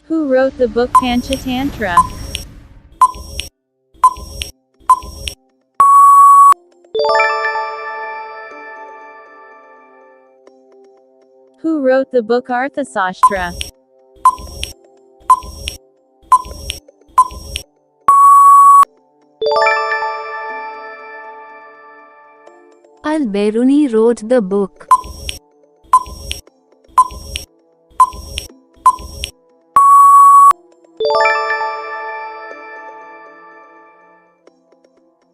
Who wrote the book Panchatantra? Who wrote the book Arthasashtra? Al-Biruni wrote the book.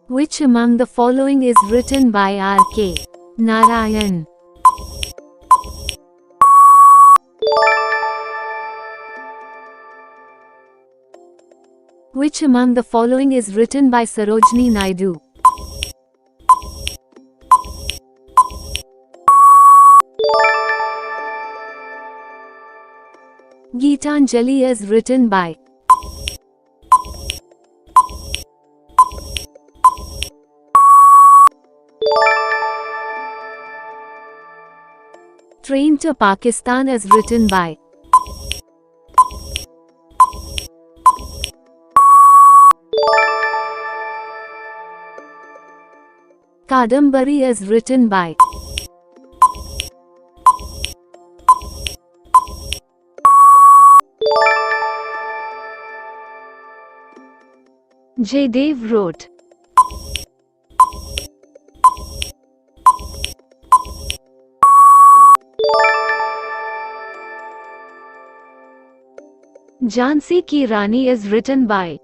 Which among the following is written by R.K. Narayan? Which among the following is written by Sarojini Naidu? Geetanjali is written by Train to Pakistan is written by Kadambari is written by Jaydev wrote Jhansi Ki Rani is written by